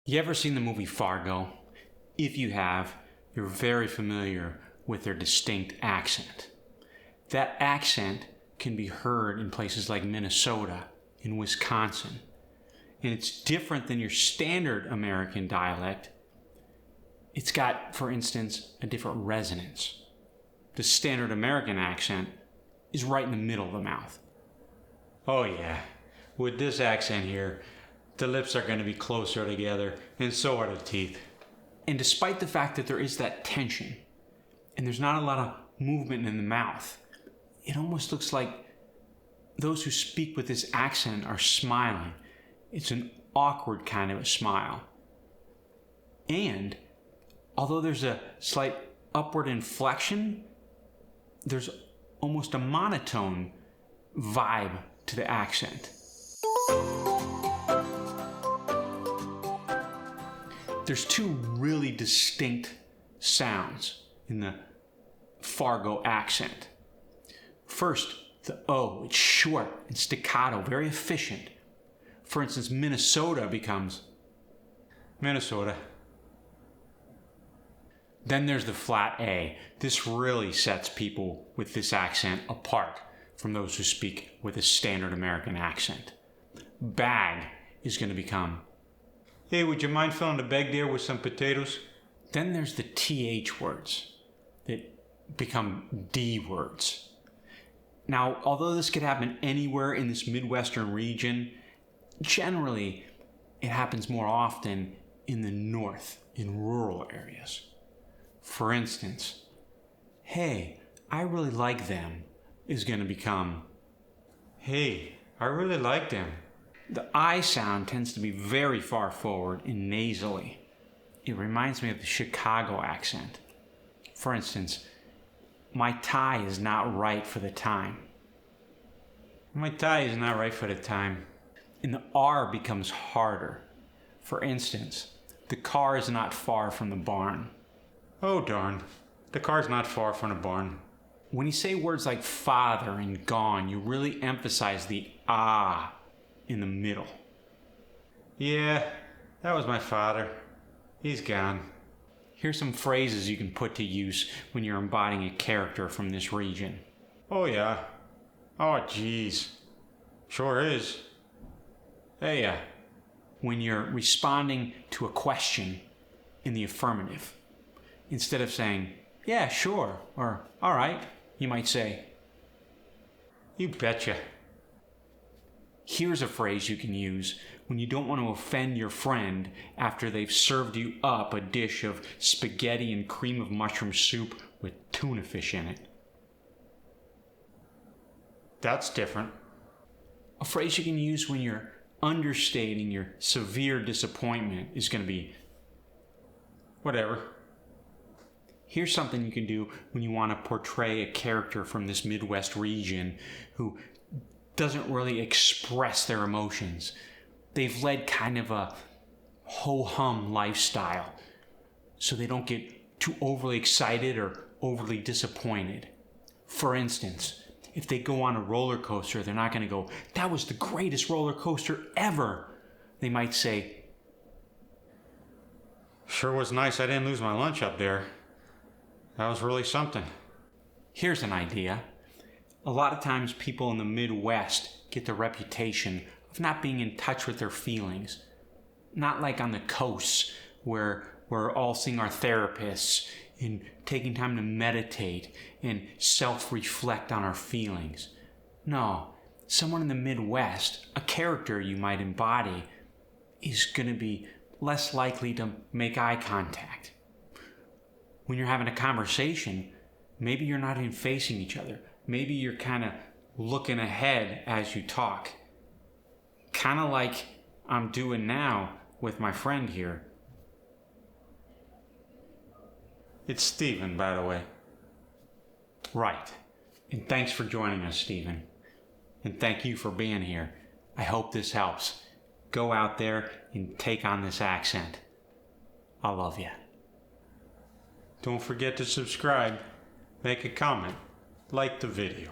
You ever seen the movie Fargo? If you have, you're very familiar with their distinct accent. That accent can be heard in places like Minnesota, in Wisconsin. And it's different than your standard American dialect. It's got, for instance, a different resonance. The standard American accent is right in the middle of the mouth. Oh yeah, with this accent here, the lips are going to be closer together, and so are the teeth. And despite the fact that there is that tension, and there's not a lot of movement in the mouth, it almost looks like those who speak with this accent are smiling. It's an awkward kind of a smile. And although there's a slight upward inflection, there's almost a monotone vibe to the accent. There's two really distinct sounds in the Fargo accent. First, the O. It's short and staccato, very efficient. For instance, Minnesota becomes Minnesota. Then there's the flat A. This really sets people with this accent apart from those who speak with a standard American accent. Bag is going to become, hey, would you mind filling the bag there with some potatoes? Then there's the TH words that become D words. Now, although this could happen anywhere in this Midwestern region, generally it happens more often in the north, in rural areas. For instance, hey, I really like them is going to become, hey, I really like them. The I sound tends to be very far forward and nasally. It reminds me of the Chicago accent. For instance, my tie is not right for the time. My tie is not right for the time. And the R becomes harder. For instance, the car is not far from the barn. Oh darn, the car's not far from the barn. When you say words like father and gone, you really emphasize the ah in the middle. Yeah, that was my father. He's gone. Here's some phrases you can put to use when you're embodying a character from this region. Oh yeah. Oh geez. Sure is. Hey yeah. When you're responding to a question in the affirmative, instead of saying, yeah, sure, or all right, you might say, you betcha. Here's a phrase you can use when you don't want to offend your friend after they've served you up a dish of spaghetti and cream of mushroom soup with tuna fish in it. That's different. A phrase you can use when you're understating your severe disappointment is going to be, whatever. Here's something you can do when you want to portray a character from this Midwest region who doesn't really express their emotions. They've led kind of a ho-hum lifestyle, so they don't get too overly excited or overly disappointed. For instance, if they go on a roller coaster, they're not going to go, that was the greatest roller coaster ever. They might say, sure was nice I didn't lose my lunch up there. That was really something. Here's an idea. A lot of times people in the Midwest get the reputation of not being in touch with their feelings. Not like on the coast where we're all seeing our therapists and taking time to meditate and self-reflect on our feelings. No, someone in the Midwest, a character you might embody, is going to be less likely to make eye contact. When you're having a conversation, maybe you're not even facing each other. Maybe you're kind of looking ahead as you talk. Kind of like I'm doing now with my friend here. It's Steven, by the way. Right. And thanks for joining us, Steven. And thank you for being here. I hope this helps. Go out there and take on this accent. I love you. Don't forget to subscribe, make a comment, like the video.